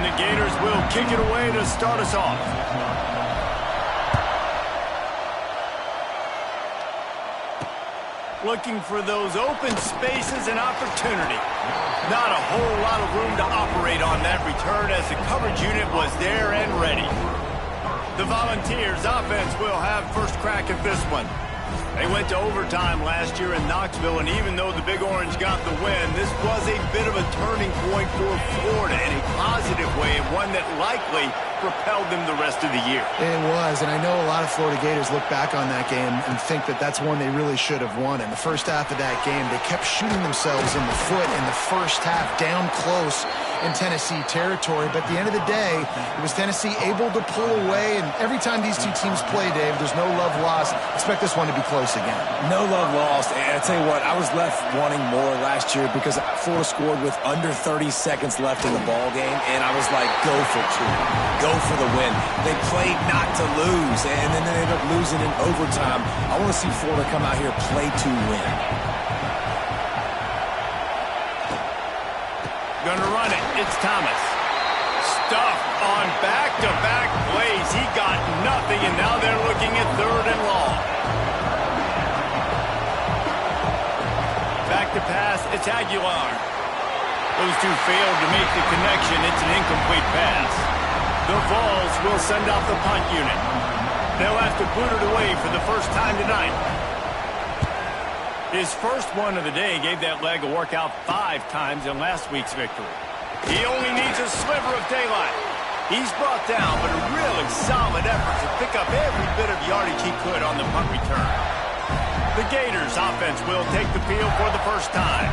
And the Gators will kick it away to start us off. Looking for those open spaces and opportunity. Not a whole lot of room to operate on that return as the coverage unit was there and ready. The Volunteers offense will have first crack at this one. They went to overtime last year in Knoxville, and even though the Big Orange got the win, this was a bit of a turning point for Florida in a positive way, and one that likely propelled them the rest of the year. It was, and I know a lot of Florida Gators look back on that game and think that that's one they really should have won. In the first half of that game, they kept shooting themselves in the foot in the first half, down close in Tennessee territory. But at the end of the day, it was Tennessee able to pull away, and every time these two teams play, Dave, there's no love lost. Expect this one to be close again. No love lost, and I tell you what, I was left wanting more last year because Florida scored with under 30 seconds left in the ball game, and I was like, go for two. Go for the win. They played not to lose, and then they ended up losing in overtime. I want to see Florida come out here play to win. Gonna run it. It's Thomas. Stuffed on back-to-back plays. He got nothing, and now they're looking at third and long. Back to pass. It's Aguilar. Those two failed to make the connection. It's an incomplete pass. The Vols will send off the punt unit. They'll have to boot it away for the first time tonight. His first one of the day gave that leg a workout 5 times in last week's victory. He only needs a sliver of daylight. He's brought down, but a really solid effort to pick up every bit of yardage he could on the punt return. The Gators offense will take the field for the first time.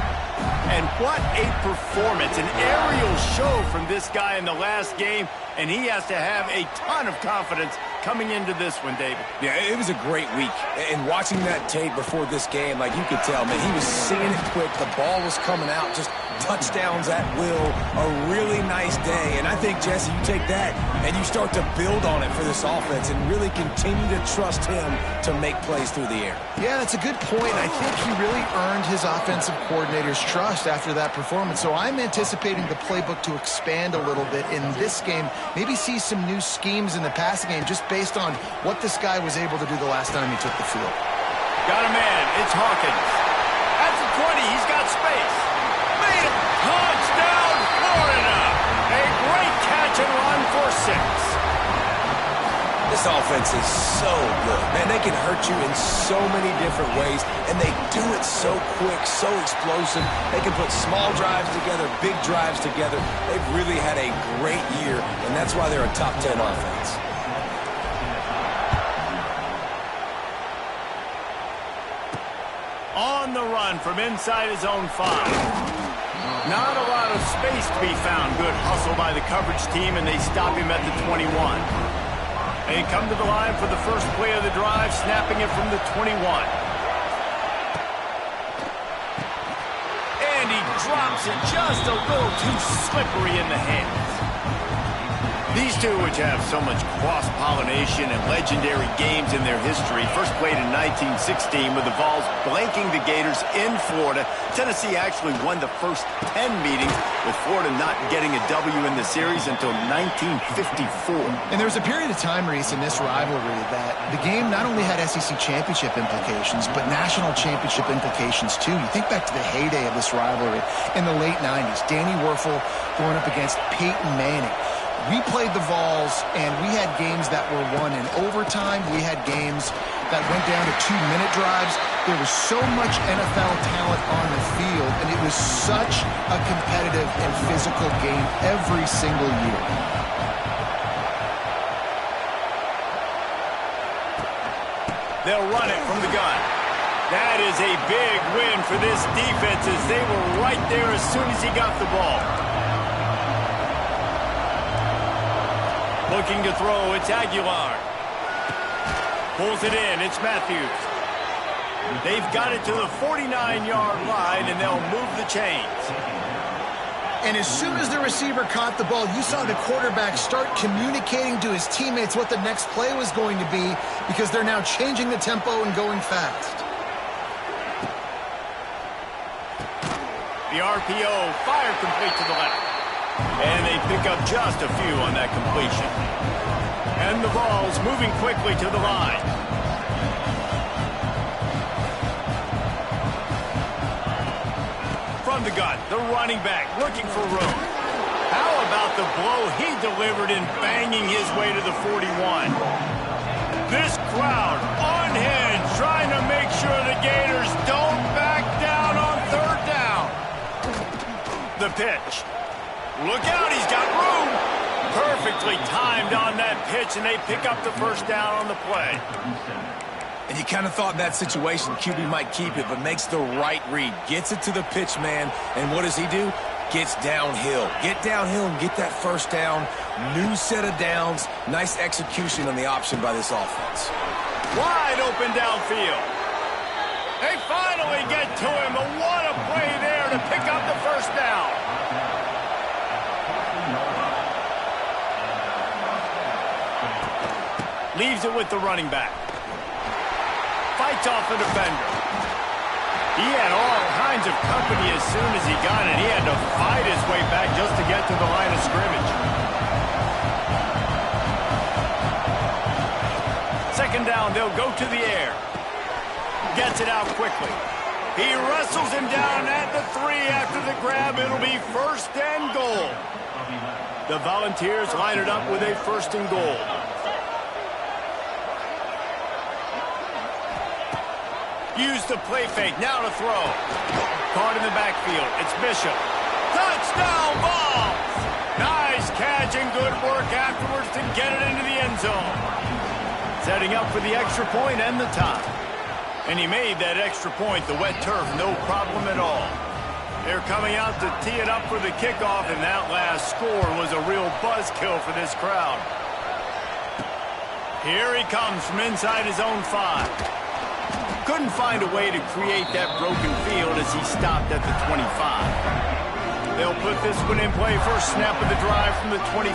And what a performance, an aerial show from this guy in the last game, and he has to have a ton of confidence coming into this one, David. Yeah, it was a great week. And watching that tape before this game, like you could tell, man, he was seeing it quick. The ball was coming out, just touchdowns at will. A really nice day. And I think, Jesse, you take that and you start to build on it for this offense and really continue to trust him to make plays through the air. Yeah, that's a good point. I think he really earned his offensive coordinator's trust after that performance. So I'm anticipating the playbook to expand a little bit in this game. Maybe see some new schemes in the passing game just based on what this guy was able to do the last time he took the field. Got a man. It's Hawkins. At the 20, he's got space. Made it. Touchdown, Florida. A great catch and run for 6. This offense is so good. Man, they can hurt you in so many different ways, and they do it so quick, so explosive. They can put small drives together, big drives together. They've really had a great year, and that's why they're a top 10 offense. On the run from inside his own 5. Not a lot of space to be found. Good hustle by the coverage team, and they stop him at the 21. They come to the line for the first play of the drive, snapping it from the 21. And he drops it just a little too slippery in the hands. These two, which have so much cross-pollination and legendary games in their history, first played in 1916 with the Vols blanking the Gators in Florida. Tennessee actually won the first 10 meetings, with Florida not getting a W in the series until 1954. And there was a period of time, Reese, in this rivalry that the game not only had SEC championship implications, but national championship implications too. You think back to the heyday of this rivalry in the late 90s. Danny Werfel going up against Peyton Manning. We played the Vols, and we had games that were won in overtime. We had games that went down to 2-minute drives. There was so much NFL talent on the field, and it was such a competitive and physical game every single year. They'll run it from the gun. That is a big win for this defense, as they were right there as soon as he got the ball. Looking to throw, it's Aguilar. Pulls it in, it's Matthews. They've got it to the 49-yard line, and they'll move the chains. And as soon as the receiver caught the ball, you saw the quarterback start communicating to his teammates what the next play was going to be, because they're now changing the tempo and going fast. The RPO, fire complete to the left. And they pick up just a few on that completion. And the ball's moving quickly to the line. From the gun, the running back looking for room. How about the blow he delivered in banging his way to the 41? This crowd unhinged, trying to make sure the Gators don't back down on third down. The pitch. Look out, he's got room. Perfectly timed on that pitch, and they pick up the first down on the play. And you kind of thought in that situation QB might keep it, but makes the right read. Gets it to the pitch man, and what does he do? Gets downhill. Get downhill and get that first down. New set of downs. Nice execution on the option by this offense. Wide open downfield. They finally get to him, but what a play there to pick up the first down. Leaves it with the running back. Fights off the defender. He had all kinds of company as soon as he got it. He had to fight his way back just to get to the line of scrimmage. Second down, they'll go to the air. Gets it out quickly. He wrestles him down at the 3 after the grab. It'll be first and goal. The Volunteers line it up with a first and goal. Use the play fake, now to throw. Caught in the backfield, it's Bishop. Touchdown ball! Nice catch and good work afterwards to get it into the end zone. Setting up for the extra point and the tie. And he made that extra point, the wet turf, no problem at all. They're coming out to tee it up for the kickoff, and that last score was a real buzzkill for this crowd. Here he comes from inside his own 5. Couldn't find a way to create that broken field as he stopped at the 25. They'll put this one in play first snap of the drive from the 25.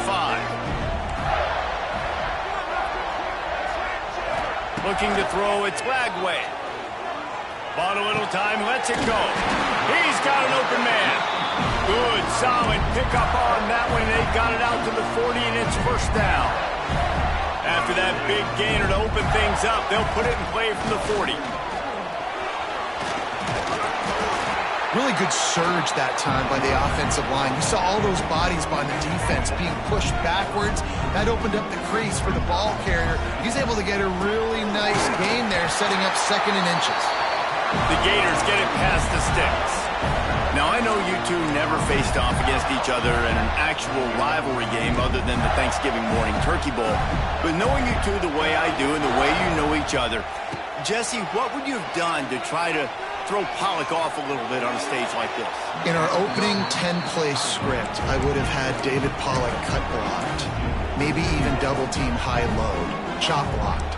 Looking to throw, it's Lagway. Bought a little time, lets it go. He's got an open man. Good, solid pickup on that one. They got it out to the 40, and it's first down. After that big gainer to open things up, they'll put it in play from the 40. Really good surge that time by the offensive line. You saw all those bodies by the defense being pushed backwards. That opened up the crease for the ball carrier. He's able to get a really nice gain there, setting up second and inches. The Gators get it past the sticks. Now, I know you two never faced off against each other in an actual rivalry game other than the Thanksgiving morning turkey bowl. But knowing you two the way I do and the way you know each other, Jesse, what would you have done to try to throw Pollock off a little bit on a stage like this? In our opening 10-play script, I would have had David Pollock cut blocked, maybe even double-team high load, chop blocked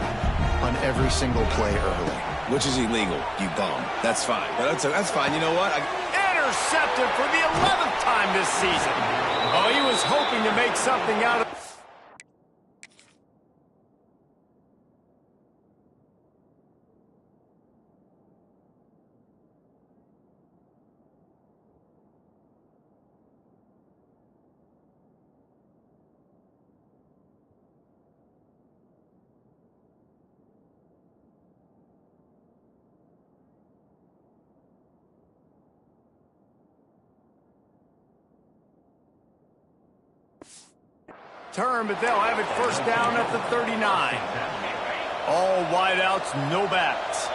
on every single play early. Which is illegal, you bum. That's fine. But that's fine. You know what? Intercepted for the 11th time this season. Oh, he was hoping to make something out of... turn, but they'll have it first down at the 39. All wideouts, no backs.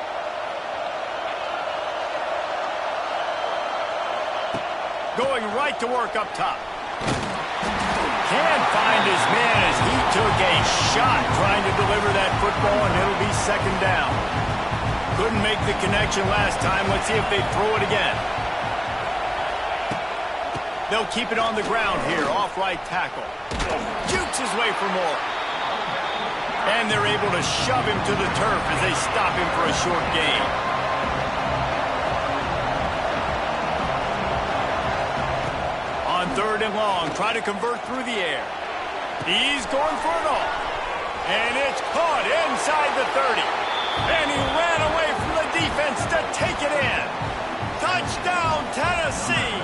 Going right to work up top. Can't find his man as he took a shot trying to deliver that football, and it'll be second down. Couldn't make the connection last time. Let's see if they throw it again. They'll keep it on the ground here, off right tackle. Jukes his way for more. And they're able to shove him to the turf as they stop him for a short gain. On third and long, try to convert through the air. He's going for it all. And it's caught inside the 30. And he ran away from the defense to take it in. Touchdown, Tennessee.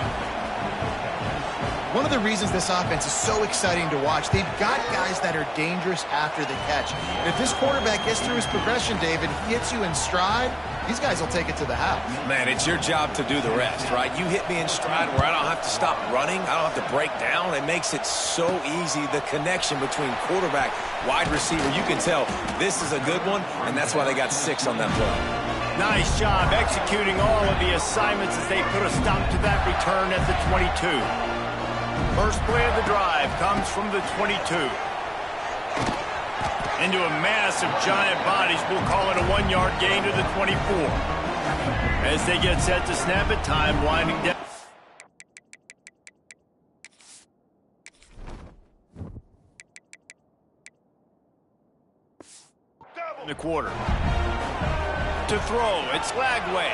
One one of the reasons this offense is so exciting to watch. They've got guys that are dangerous after the catch. And if this quarterback gets through his progression, David, he hits you in stride, these guys will take it to the house. Man, it's your job to do the rest, right? You hit me in stride where I don't have to stop running. I don't have to break down. It makes it so easy, the connection between quarterback, wide receiver. You can tell this is a good one, and that's why they got 6 on that play. Nice job executing all of the assignments as they put a stop to that return at the 22. First play of the drive comes from the 22. Into a mass of giant bodies, we'll call it a 1-yard gain to the 24. As they get set to snap it, time winding down. In the quarter. To throw, it's Lagway.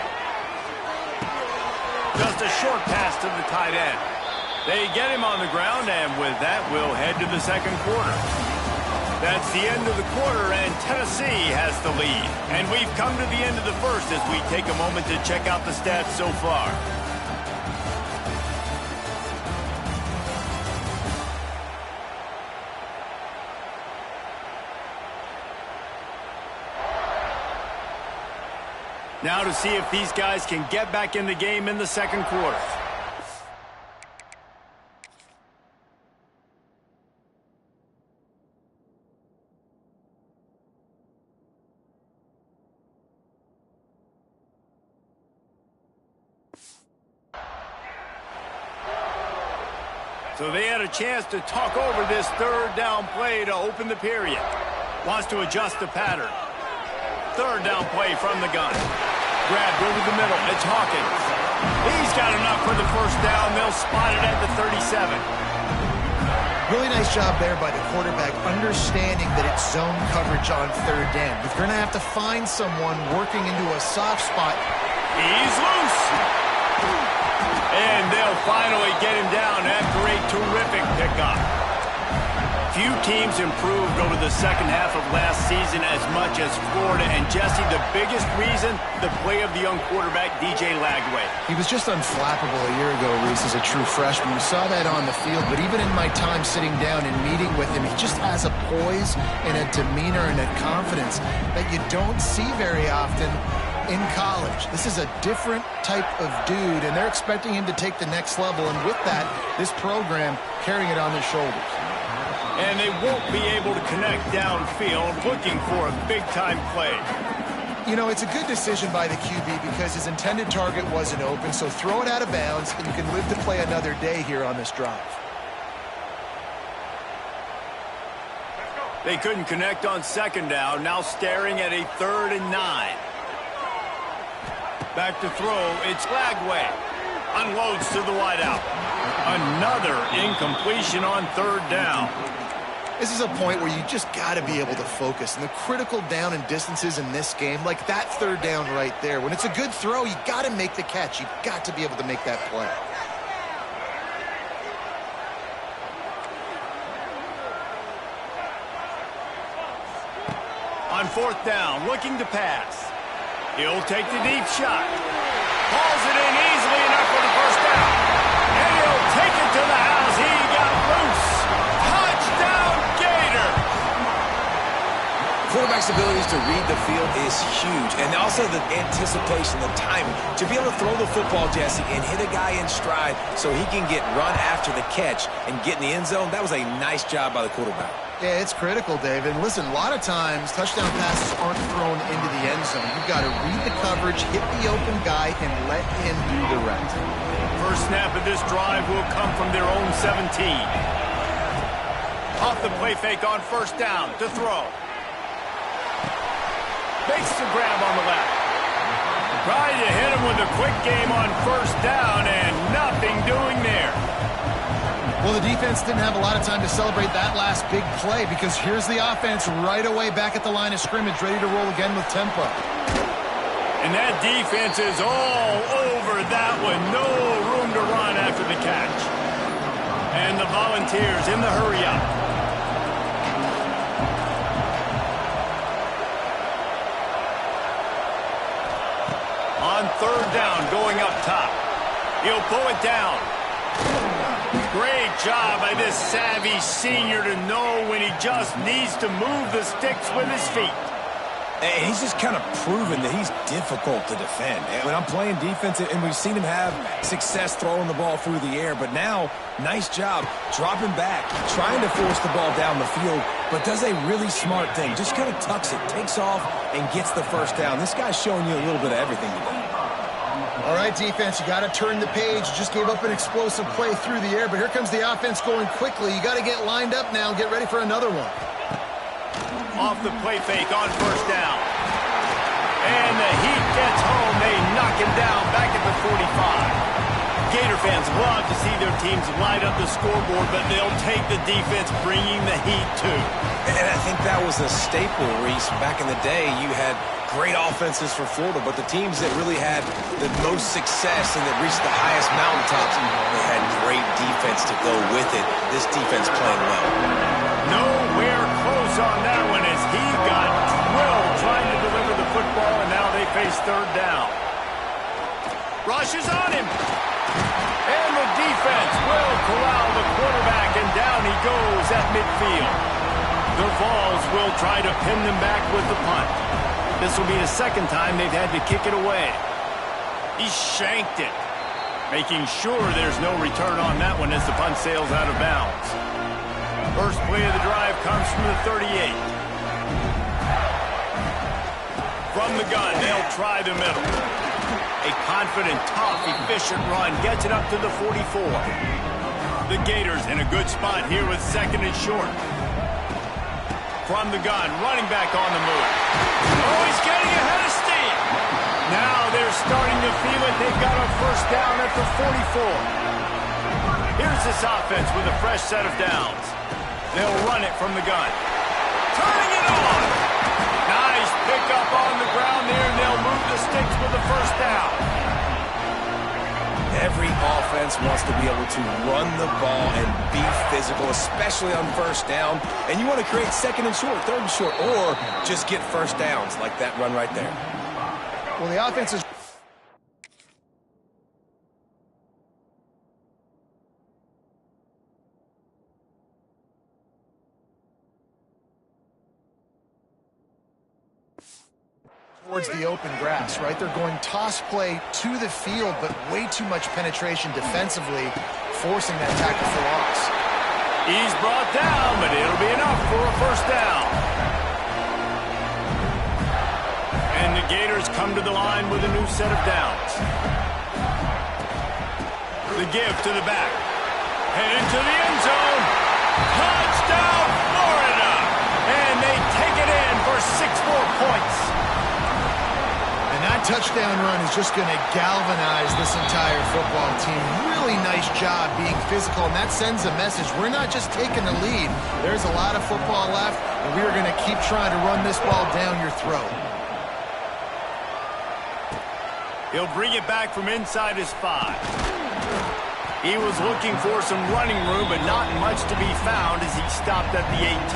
Just a short pass to the tight end. They get him on the ground, and with that, we'll head to the second quarter. That's the end of the quarter, and Tennessee has the lead. And we've come to the end of the first as we take a moment to check out the stats so far. Now to see if these guys can get back in the game in the second quarter. So they had a chance to talk over this third down play to open the period. Wants to adjust the pattern. Third down play from the gun. Grabbed over the middle. It's Hawkins. He's got enough for the first down. They'll spot it at the 37. Really nice job there by the quarterback, understanding that it's zone coverage on third down. If you're going to have to find someone working into a soft spot. He's loose. And they'll finally get him down after a terrific pickup. Few teams improved over the second half of last season as much as Florida. And Jesse, the biggest reason, the play of the young quarterback, DJ Lagway. He was just unflappable a year ago, Reese, as a true freshman. We saw that on the field, but even in my time sitting down and meeting with him, he just has a poise and a demeanor and a confidence that you don't see very often in college. This is a different type of dude, and they're expecting him to take the next level. And with that, this program carrying it on their shoulders. And they won't be able to connect downfield, looking for a big-time play. You know, it's a good decision by the QB because his intended target wasn't open, so throw it out of bounds, and you can live to play another day here on this drive. They couldn't connect on second down, now staring at a 3rd and 9. Back to throw, it's Lagway. Unloads to the wideout. Another incompletion on third down. This is a point where you just got to be able to focus. And the critical down and distances in this game, like that third down right there, when it's a good throw, you got to make the catch. You got to be able to make that play. On fourth down, looking to pass. He'll take the deep shot. Hauls it in easily enough for the first down. And he'll take it to the house. He got loose. Touchdown, Gator. Quarterback's abilities to read the field is huge. And also the anticipation, the timing. To be able to throw the football, Jesse, and hit a guy in stride so he can get run after the catch and get in the end zone, that was a nice job by the quarterback. Yeah, it's critical, David. And listen, a lot of times touchdown passes aren't thrown into the end zone. You've got to read the coverage, hit the open guy, and let him do the rest. First snap of this drive will come from their own 17. Off the play fake on first down to throw. Makes the grab on the left. Trying to hit him with a quick game on first down, and nothing doing there. Well, the defense didn't have a lot of time to celebrate that last big play because here's the offense right away back at the line of scrimmage, ready to roll again with tempo. And that defense is all over that one. No room to run after the catch. And the Volunteers in the hurry-up. On third down, going up top. He'll pull it down. Great job by this savvy senior to know when he just needs to move the sticks with his feet. And he's just kind of proven that he's difficult to defend. And when I'm playing defense, and we've seen him have success throwing the ball through the air, but now, nice job dropping back, trying to force the ball down the field, but does a really smart thing. Just kind of tucks it, takes off, and gets the first down. This guy's showing you a little bit of everything today. All right, defense, you got to turn the page. You just gave up an explosive play through the air, but here comes the offense going quickly. You got to get lined up now and get ready for another one. Off the play fake on first down. And the Heat gets home. They knock him down back at the 45. Gator fans love to see their teams light up the scoreboard, but they'll take the defense bringing the heat too. And I think that was a staple, Reese. Back in the day, you had great offenses for Florida, but the teams that really had the most success and that reached the highest mountaintops, they had great defense to go with it. This defense playing well. Nowhere close on that one as he got drilled trying to deliver the football, and now they face third down. Rush is on him. And the defense will corral the quarterback, and down he goes at midfield. The Vols will try to pin them back with the punt. This will be the second time they've had to kick it away. He shanked it, making sure there's no return on that one as the punt sails out of bounds. First play of the drive comes from the 38. From the gun, they'll try the middle. A confident, tough, efficient run gets it up to the 44. The Gators in a good spot here with second and short. From the gun, running back on the move. Oh, he's getting ahead of steam. Now they're starting to feel it. They've got a first down at the 44. Here's this offense with a fresh set of downs. They'll run it from the gun. Turning it on. Nice pickup on the ground there, and they'll move the sticks with the first down. Every offense wants to be able to run the ball and be physical, especially on first down. And you want to create second and short, third and short, or just get first downs like that run right there. Well, the offense is... towards the open grass, right? They're going toss play to the field, but way too much penetration defensively, forcing that tackle for loss. He's brought down, but it'll be enough for a first down. And the Gators come to the line with a new set of downs. The give to the back. And into the end zone. Touchdown, Florida! And they take it in for 6 more points. That touchdown run is just going to galvanize this entire football team. Really nice job being physical, and that sends a message. We're not just taking the lead. There's a lot of football left, and we are going to keep trying to run this ball down your throat. He'll bring it back from inside his 5. He was looking for some running room, but not much to be found as he stopped at the 18.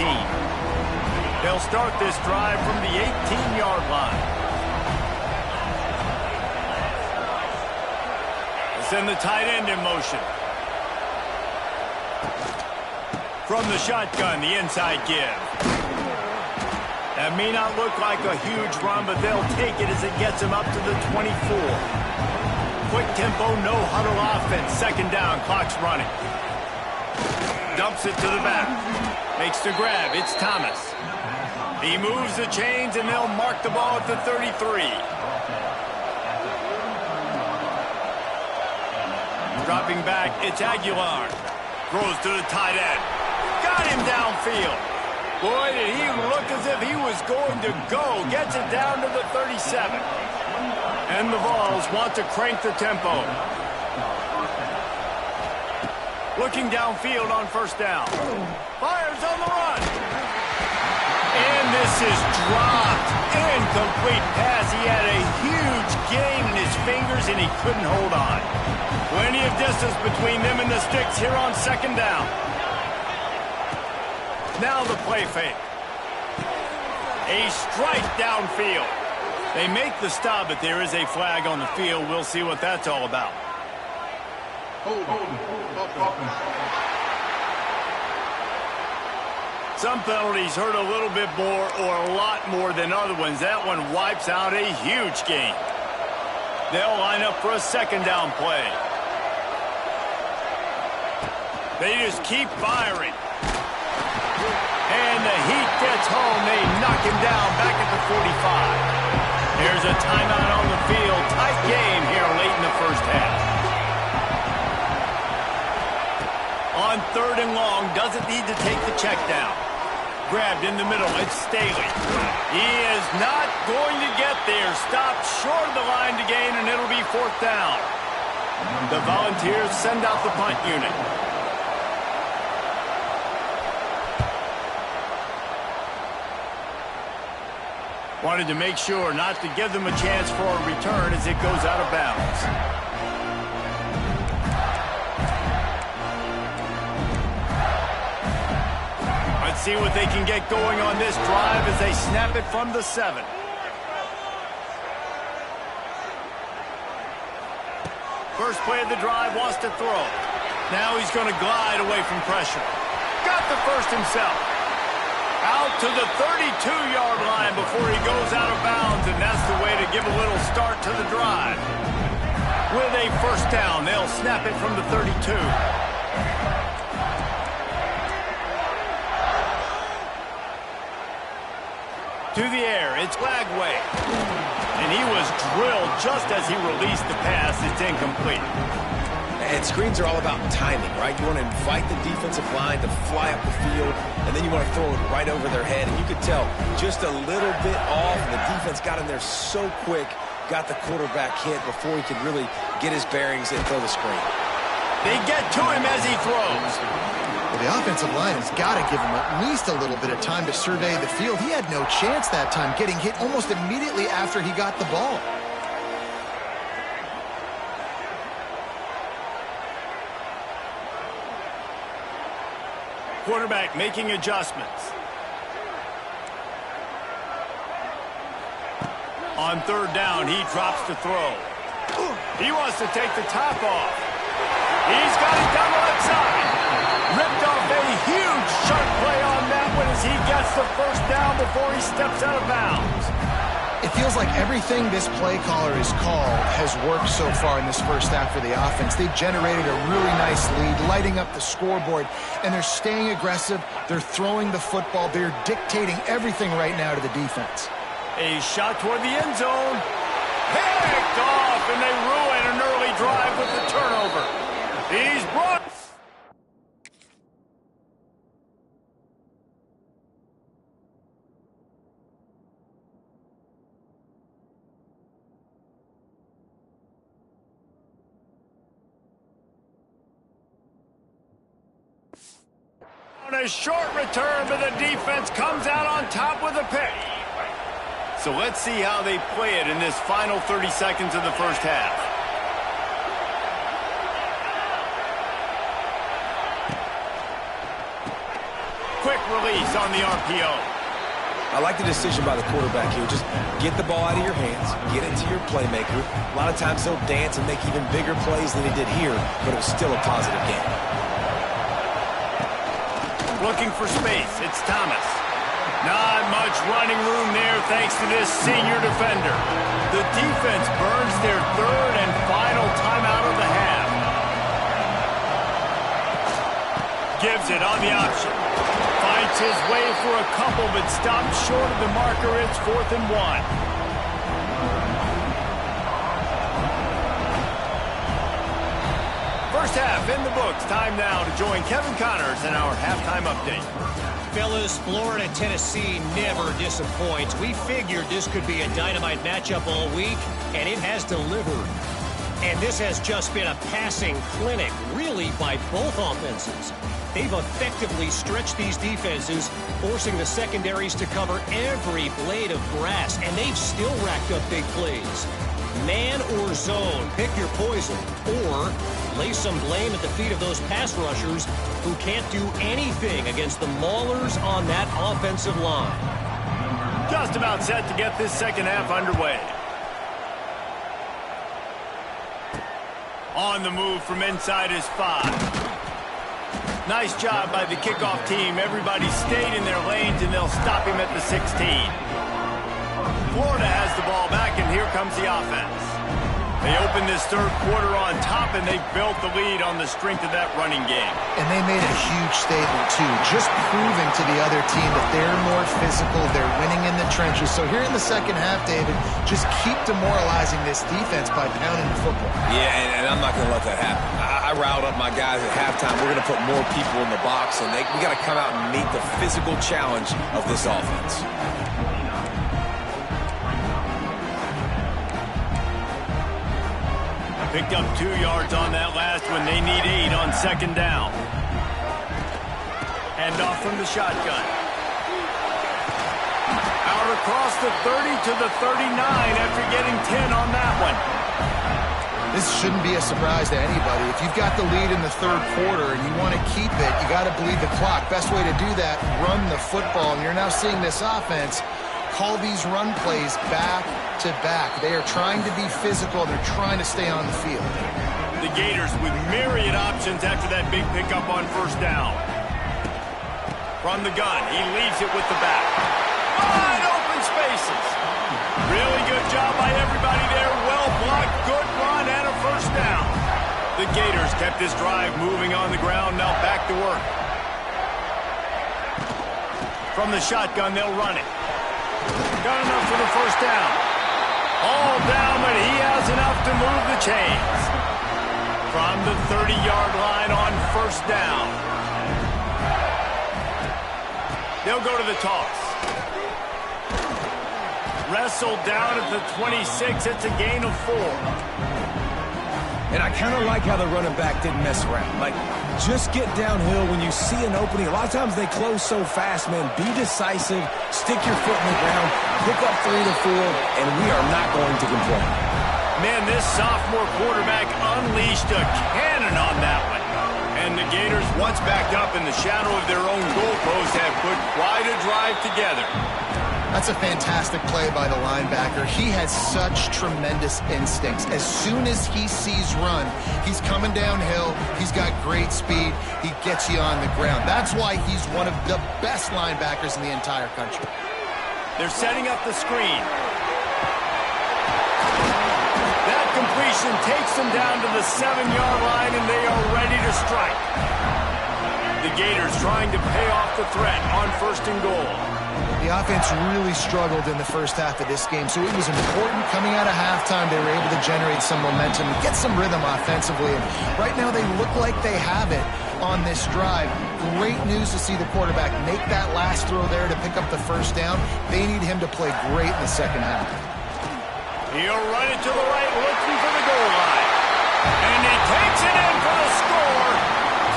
They'll start this drive from the 18-yard line. Send the tight end in motion. From the shotgun, the inside give. That may not look like a huge run, but they'll take it as it gets him up to the 24. Quick tempo, no huddle offense. Second down, clock's running. Dumps it to the back. Makes the grab. It's Thomas. He moves the chains, and they'll mark the ball at the 33. Dropping back, it's Aguilar. Throws to the tight end. Got him downfield. Boy, did he look as if he was going to go. Gets it down to the 37. And the Vols want to crank the tempo. Looking downfield on first down. Fires on the run. And this is dropped. Incomplete pass. He had a huge gain in his fingers, and he couldn't hold on. Plenty of distance between them and the sticks here on second down. Now the play fake. A strike downfield. They make the stop, but there is a flag on the field. We'll see what that's all about. Hold on. some penalties hurt a little bit more or a lot more than other ones. That one wipes out a huge game. They'll line up for a second down play. They just keep firing. And the heat gets home. They knock him down back at the 45. There's a timeout on the field. Tight game here late in the first half. On 3rd and long, doesn't need to take the check down. Grabbed in the middle, it's Staley. He is not going to get there. Stopped short of the line to gain, and it'll be 4th down. The Volunteers send out the punt unit. Wanted to make sure not to give them a chance for a return as it goes out of bounds. See what they can get going on this drive as they snap it from the 7. First play of the drive, wants to throw. Now he's going to glide away from pressure. Got the first himself. Out to the 32-yard line before he goes out of bounds, and that's the way to give a little start to the drive. With a first down, they'll snap it from the 32. To the air, it's Lagway. And he was drilled just as he released the pass. It's incomplete. And screens are all about timing, right? You want to invite the defensive line to fly up the field, and then you want to throw it right over their head. And you could tell just a little bit off, and the defense got in there so quick, got the quarterback hit before he could really get his bearings and throw the screen. They get to him as he throws. Well, the offensive line has got to give him at least a little bit of time to survey the field. He had no chance that time, getting hit almost immediately after he got the ball. Quarterback making adjustments. On 3rd down, he drops to throw. He wants to take the top off. He's got it down the left side. Ripped off a huge sharp play on that one as he gets the first down before he steps out of bounds. It feels like everything this play caller has called has worked so far in this first half for the offense. They've generated a really nice lead, lighting up the scoreboard, and they're staying aggressive. They're throwing the football. They're dictating everything right now to the defense. A shot toward the end zone. Picked off, and they ruin an early drive with the turnover. He's brought... On a short return, but the defense comes out on top with a pick. So let's see how they play it in this final 30 seconds of the first half. Quick release on the RPO. I like the decision by the quarterback here. Just get the ball out of your hands, get it to your playmaker. A lot of times he'll dance and make even bigger plays than he did here, but it was still a positive game. Looking for space, it's Thomas. Not much running room there thanks to this senior defender. The defense burns their 3rd and final timeout of the half. Gives it on the option. Finds his way for a couple, but stops short of the marker. It's 4th and 1. First half in the books. Time now to join Kevin Connors in our halftime update. Fellas, Florida-Tennessee never disappoints. We figured this could be a dynamite matchup all week, and it has delivered. And this has just been a passing clinic, really, by both offenses. They've effectively stretched these defenses, forcing the secondaries to cover every blade of grass, and they've still racked up big plays. Man or zone, pick your poison, or lay some blame at the feet of those pass rushers who can't do anything against the maulers on that offensive line. Just about set to get this second half underway. On the move from inside his 5. Nice job by the kickoff team. Everybody stayed in their lanes, and they'll stop him at the 16. Florida has the ball back, and here comes the offense. They opened this third quarter on top, and they built the lead on the strength of that running game. And they made a huge statement, too, just proving to the other team that they're more physical, they're winning in the trenches. So here in the second half, David, just keep demoralizing this defense by pounding the football. Yeah, and I'm not going to let that happen. I riled up my guys at halftime. We're going to put more people in the box, and we got to come out and meet the physical challenge of this offense. Picked up 2 yards on that last one. They need 8 on second down. Hand off from the shotgun. Out across the 30 to the 39 after getting 10 on that one. This shouldn't be a surprise to anybody. If you've got the lead in the third quarter and you want to keep it, you got to bleed the clock. Best way to do that, run the football. And you're now seeing this offense call these run plays back to back. They are trying to be physical. They're trying to stay on the field. The Gators with myriad options after that big pickup on first down. From the gun, he leaves it with the back. Wide open spaces. Really good job by everybody there. Well blocked, good run, and a first down. The Gators kept this drive moving on the ground. Now back to work. From the shotgun, they'll run it. Got enough for the first down. All down, but he has enough to move the chains. From the 30-yard line on first down. They'll go to the toss. Wrestled down at the 26. It's a gain of 4. And I kind of like how the running back didn't mess around. Like, just get downhill when you see an opening. A lot of times they close so fast, man. Be decisive, stick your foot in the ground, pick up 3 to 4, and we are not going to complain. Man, this sophomore quarterback unleashed a cannon on that one. And the Gators, once backed up in the shadow of their own goalpost, have put quite a drive together. That's a fantastic play by the linebacker. He has such tremendous instincts. As soon as he sees run, he's coming downhill. He's got great speed. He gets you on the ground. That's why he's one of the best linebackers in the entire country. They're setting up the screen. That completion takes them down to the 7-yard line, and they are ready to strike. The Gators trying to pay off the threat on first and goal. The offense really struggled in the first half of this game, so it was important coming out of halftime. They were able to generate some momentum and get some rhythm offensively. And right now they look like they have it on this drive. Great news to see the quarterback make that last throw there to pick up the first down. They need him to play great in the second half. He'll run it to the right, looking for the goal line. And he takes it in for the score.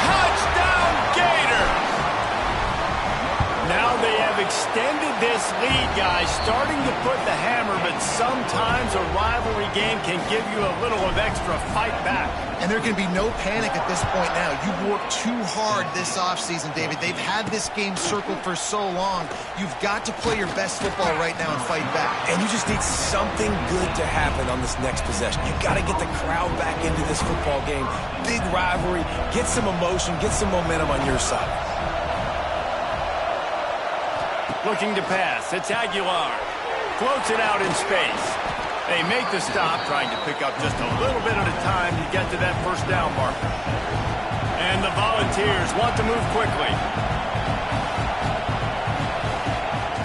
Touchdown, Gators! Now they have extended this lead, guys, starting to put the hammer, but sometimes a rivalry game can give you a little of extra fight back. And there can be no panic at this point now. You've worked too hard this offseason, David. They've had this game circled for so long. You've got to play your best football right now and fight back. And you just need something good to happen on this next possession. You got to get the crowd back into this football game. Big rivalry. Get some emotion. Get some momentum on your side. Looking to pass. It's Aguilar. Floats it out in space. They make the stop, trying to pick up just a little bit at a time to get to that first down marker. And the Volunteers want to move quickly.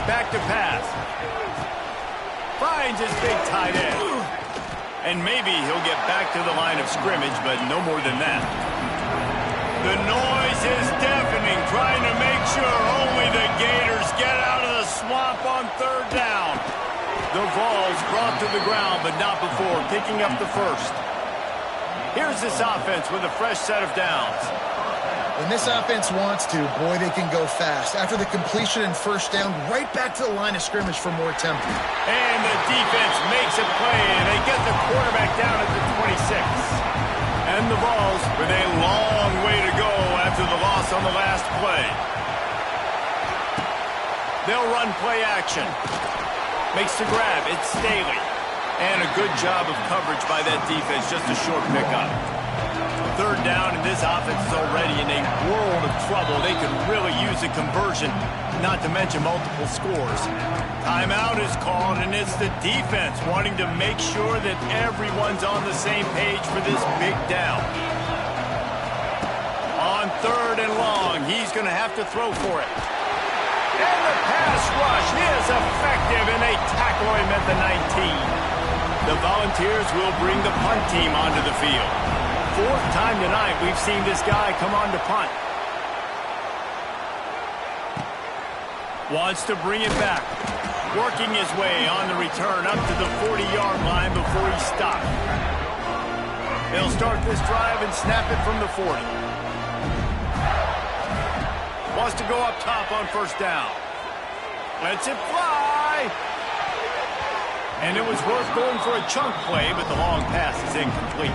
Back to pass. Finds his big tight end. And maybe he'll get back to the line of scrimmage, but no more than that. The noise is deafening, trying to make sure only the Gators get out of the swamp on third down. The Vols brought to the ground, but not before picking up the first. Here's this offense with a fresh set of downs. When this offense wants to, boy, they can go fast. After the completion and first down, right back to the line of scrimmage for more tempo. And the defense makes a play, and they get the quarterback down at the 26. And the Vols with a long way to go after the loss on the last play. They'll run play action. Makes the grab. It's Staley. And a good job of coverage by that defense. Just a short pickup. Third down, and this offense is already in a world of trouble. They could really use a conversion, not to mention multiple scores. Timeout is called, and it's the defense wanting to make sure that everyone's on the same page for this big down. On 3rd and long, he's going to have to throw for it. And the pass rush is effective, and they tackle him at the 19. The Volunteers will bring the punt team onto the field. 4th time tonight we've seen this guy come on to punt. Wants to bring it back. Working his way on the return up to the 40-yard line before he stopped. They'll start this drive and snap it from the 40. Wants to go up top on 1st down. Lets it fly. And it was worth going for a chunk play, but the long pass is incomplete.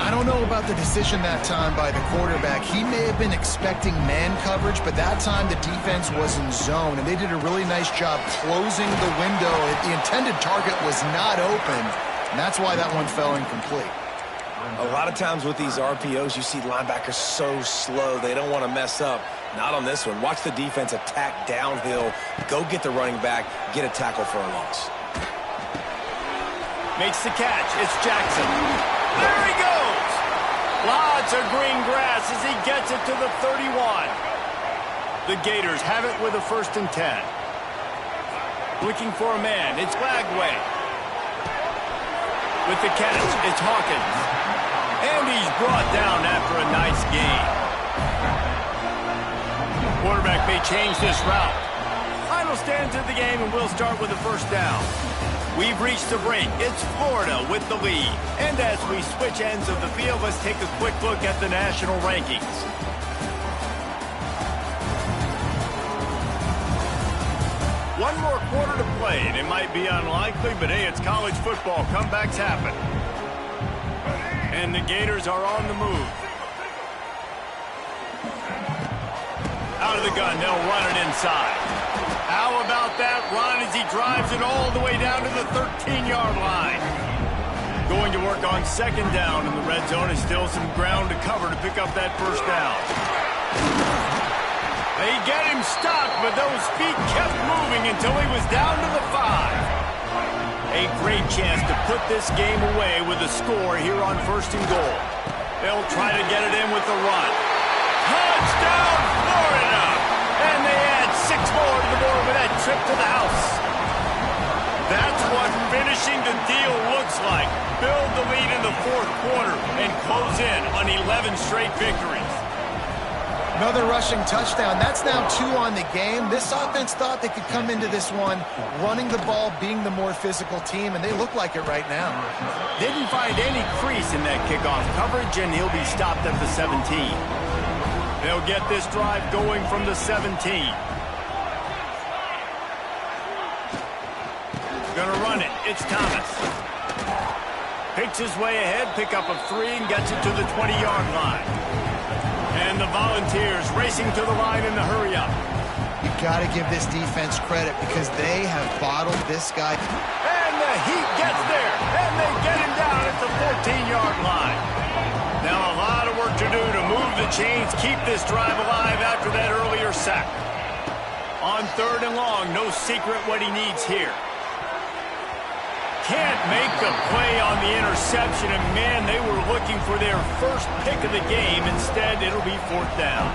I don't know about the decision that time by the quarterback. He may have been expecting man coverage, but that time the defense was in zone, and they did a really nice job closing the window. The intended target was not open, and that's why that one fell incomplete. A lot of times with these RPOs, you see linebackers so slow, they don't want to mess up. Not on this one. Watch the defense attack downhill, go get the running back, get a tackle for a loss. Makes the catch. It's Jackson. There he goes. Lots of green grass as he gets it to the 31. The Gators have it with a 1st and 10. Looking for a man. It's Lagway. With the catch, it's Hawkins. And he's brought down after a nice gain. Quarterback may change this route. Final stands of the game, and we'll start with the 1st down. We've reached the break. It's Florida with the lead. And as we switch ends of the field, let's take a quick look at the national rankings. One more quarter to play, and it might be unlikely, but hey, it's college football. Comebacks happen. And the Gators are on the move. Out of the gun, they'll run it inside. How about that run as he drives it all the way down to the 13-yard line? Going to work on 2nd down in the red zone. Is still some ground to cover to pick up that 1st down. They get him stopped, but those feet kept moving until he was down to the 5. A great chance to put this game away with a score here on 1st and goal. They'll try to get it in with the run. Touchdown, Florida! And they add 6 more to the board with that trip to the house. That's what finishing the deal looks like. Build the lead in the 4th quarter and close in on 11 straight victories. Another rushing touchdown. That's now 2 on the game. This offense thought they could come into this one running the ball, being the more physical team, and they look like it right now. Didn't find any crease in that kickoff coverage, and he'll be stopped at the 17. They'll get this drive going from the 17. Gonna run it. It's Thomas. Picks his way ahead, pick up of 3, and gets it to the 20-yard line. And the Volunteers racing to the line in the hurry-up. You got to give this defense credit because they have bottled this guy. And the heat gets there, and they get him down at the 14-yard line. Now a lot of work to do to move the chains, keep this drive alive after that earlier sack. On 3rd and long, no secret what he needs here. Can't make the play on the interception, and man, they were looking for their first pick of the game. Instead, it'll be 4th down.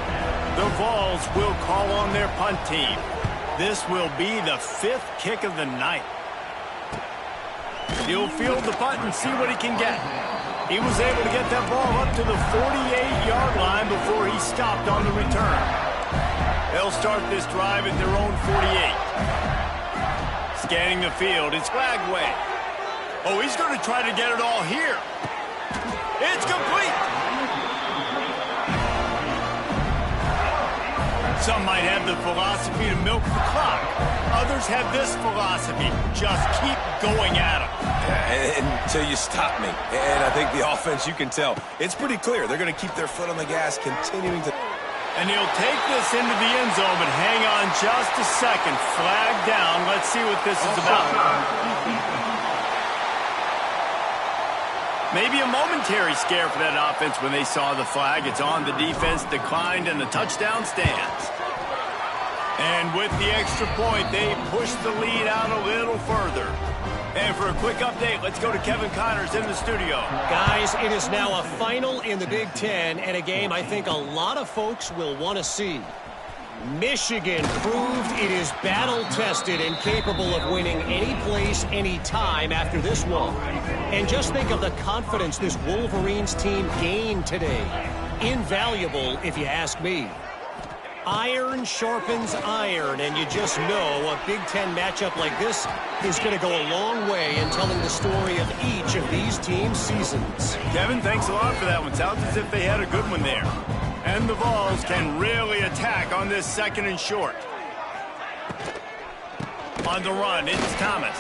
The Vols will call on their punt team. This will be the 5th kick of the night. He'll field the punt and see what he can get. He was able to get that ball up to the 48-yard line before he stopped on the return. They'll start this drive at their own 48. Scanning the field, it's Lagway. Oh, he's going to try to get it all here. It's complete. Some might have the philosophy to milk the clock. Others have this philosophy, just keep going at them. Yeah, until you stop me. And I think the offense, you can tell, it's pretty clear. They're going to keep their foot on the gas, continuing to... And he'll take this into the end zone, but hang on just a second. Flag down. Let's see what this is about. Maybe a momentary scare for that offense when they saw the flag. It's on, the defense declined, and the touchdown stands. And with the extra point, they push the lead out a little further. And for a quick update, let's go to Kevin Connors in the studio. Guys, it is now a final in the Big Ten, and a game I think a lot of folks will want to see. Michigan proved it is battle-tested and capable of winning any place, any time after this one. And just think of the confidence this Wolverines team gained today. Invaluable, if you ask me. Iron sharpens iron, and you just know a Big Ten matchup like this is going to go a long way in telling the story of each of these teams' seasons. Kevin, thanks a lot for that one. Sounds as if they had a good one there. And the Vols can really attack on this 2nd and short. On the run, it's Thomas.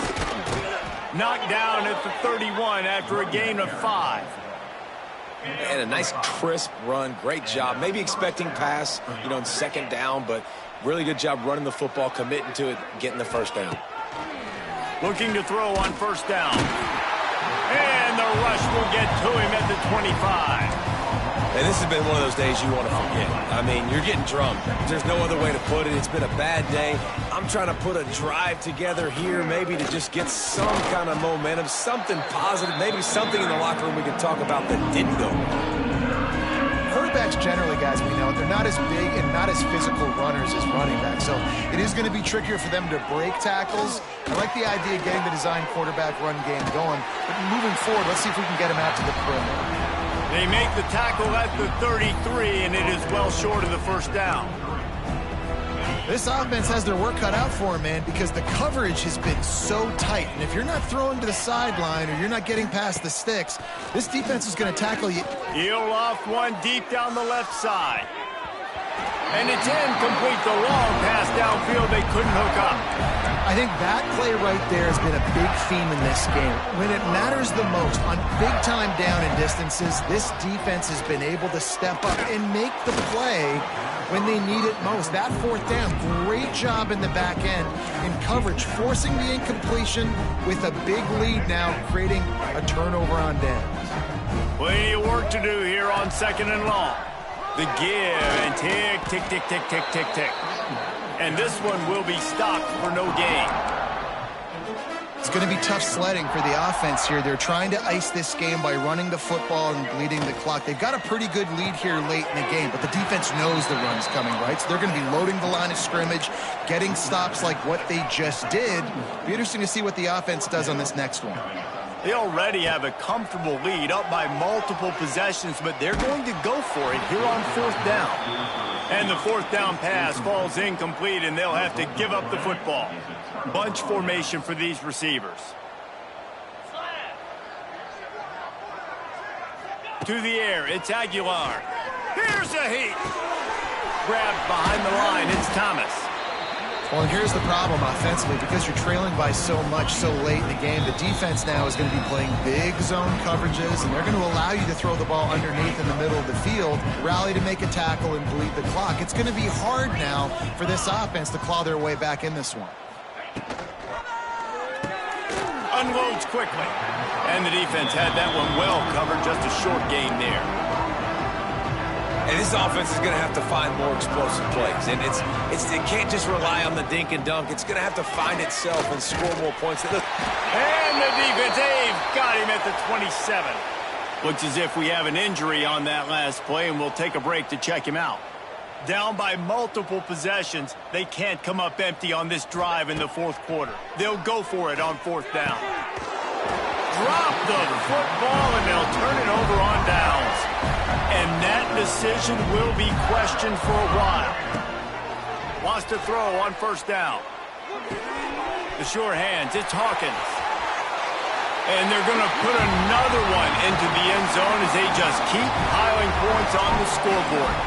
Knocked down at the 31 after a gain of 5. And a nice crisp run. Great job. Maybe expecting pass, in 2nd down, but really good job running the football, committing to it, getting the 1st down. Looking to throw on 1st down. And the rush will get to him at the 25. And this has been one of those days you want to forget. I mean, you're getting drunk. There's no other way to put it. It's been a bad day. I'm trying to put a drive together here, maybe to just get some kind of momentum, something positive, maybe something in the locker room we can talk about that didn't go. Quarterbacks generally, guys, we know, they're not as big and not as physical runners as running backs. So it is going to be trickier for them to break tackles. I like the idea of getting the design quarterback run game going. But moving forward, let's see if we can get him out to the perimeter. They make the tackle at the 33, and it is well short of the 1st down. This offense has their work cut out for them, man, because the coverage has been so tight. And if you're not throwing to the sideline or you're not getting past the sticks, this defense is going to tackle you. He'll loft one deep down the left side. And it's incomplete. The long pass downfield, they couldn't hook up. I think that play right there has been a big theme in this game. When it matters the most, on big-time down and distances, this defense has been able to step up and make the play when they need it most. That 4th down, great job in the back end in coverage, forcing the incompletion with a big lead now, creating a turnover on downs. Plenty of work to do here on 2nd and long. The give and tick, tick, tick, tick, tick, tick, tick. And this one will be stopped for no gain. It's going to be tough sledding for the offense here. They're trying to ice this game by running the football and bleeding the clock. They've got a pretty good lead here late in the game, but the defense knows the run's coming, right? So they're going to be loading the line of scrimmage, getting stops like what they just did. Be interesting to see what the offense does on this next one. They already have a comfortable lead, up by multiple possessions, but they're going to go for it here on 4th down. And the 4th down pass falls incomplete, and they'll have to give up the football. Bunch formation for these receivers. To the air, it's Aguilar. Here's a heat. Grabbed behind the line, it's Thomas. Well, and here's the problem offensively. Because you're trailing by so much so late in the game, the defense now is going to be playing big zone coverages, and they're going to allow you to throw the ball underneath in the middle of the field, rally to make a tackle, and bleed the clock. It's going to be hard now for this offense to claw their way back in this one. Unloads quickly. And the defense had that one well covered, just a short gain there. And this offense is going to have to find more explosive plays. And it can't just rely on the dink and dunk. It's going to have to find itself and score more points. And the defense, they've got him at the 27. Looks as if we have an injury on that last play, and we'll take a break to check him out. Down by multiple possessions, they can't come up empty on this drive in the 4th quarter. They'll go for it on 4th down. Drop the football, and they'll turn it over on downs. And that decision will be questioned for a while. Wants to throw on 1st down. The sure hands, it's Hawkins. And they're going to put another one into the end zone as they just keep piling points on the scoreboard.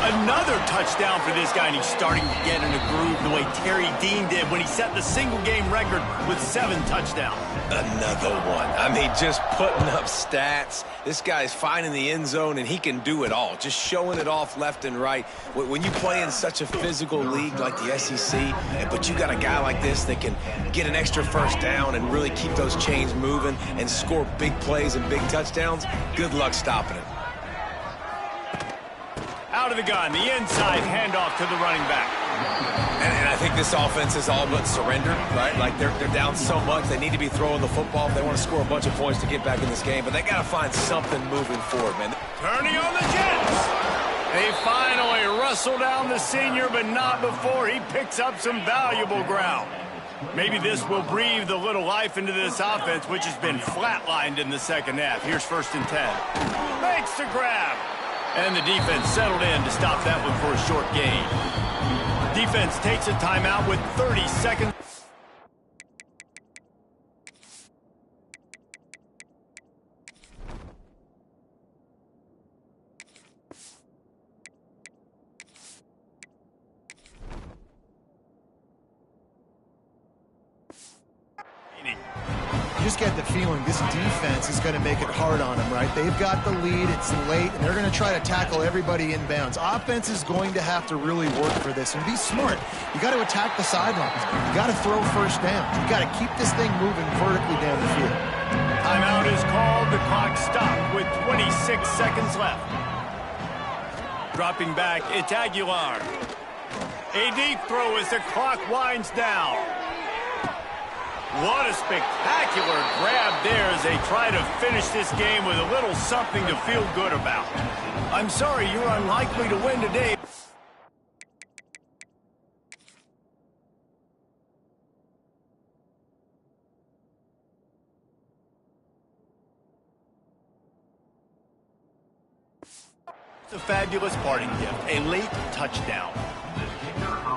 Another touchdown for this guy, and he's starting to get in a groove the way Terry Dean did when he set the single-game record with 7 touchdowns. Another one. I mean, just putting up stats. This guy's finding the end zone, and he can do it all, just showing it off left and right. When you play in such a physical league like the SEC, but you got a guy like this that can get an extra first down and really keep those chains moving and score big plays and big touchdowns, good luck stopping it. Out of the gun, the inside handoff to the running back. And I think this offense is all but surrendered, right? Like they're down so much, they need to be throwing the football if they want to score a bunch of points to get back in this game. But they got to find something moving forward, man. Turning on the Jets. They finally wrestle down the senior, but not before he picks up some valuable ground. Maybe this will breathe a little life into this offense, which has been flatlined in the second half. Here's 1st and 10. Makes the grab. And the defense settled in to stop that one for a short gain. Defense takes a timeout with 30 seconds. You just get the feeling this defense is going to make it hard on them, right? They've got the lead, it's late, and they're going to try to tackle everybody inbounds. Offense is going to have to really work for this and be smart. You got to attack the sidelines. You got to throw first downs. You got to keep this thing moving vertically down the field. Timeout is called. The clock stopped with 26 seconds left. Dropping back, it's Aguilar. A deep throw as the clock winds down. What a spectacular grab there as they try to finish this game with a little something to feel good about. I'm sorry, you're unlikely to win today. It's a fabulous parting gift, a late touchdown.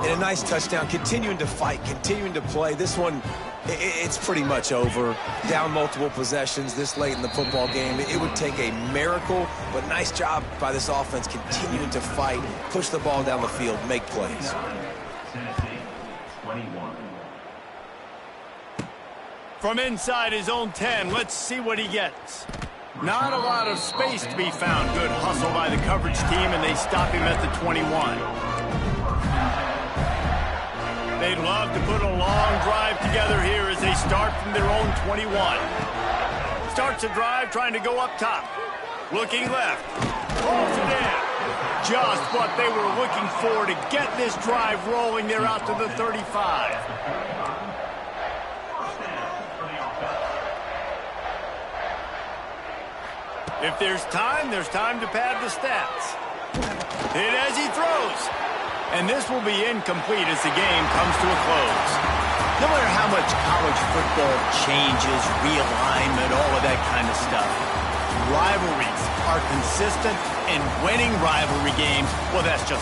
And a nice touchdown, continuing to fight, continuing to play. This one, it's pretty much over. Down multiple possessions this late in the football game. It would take a miracle, but nice job by this offense continuing to fight, push the ball down the field, make plays. From inside his own 10, let's see what he gets. Not a lot of space to be found. Good hustle by the coverage team, and they stop him at the 21. They'd love to put a long drive together here as they start from their own 21. Starts a drive trying to go up top. Looking left. Pulls it in. Just what they were looking for to get this drive rolling. They're out to the 35. If there's time to pad the stats. Hit as he throws. And this will be incomplete as the game comes to a close. No matter how much college football changes, realignment, all of that kind of stuff, rivalries are consistent, and winning rivalry games, well, that's just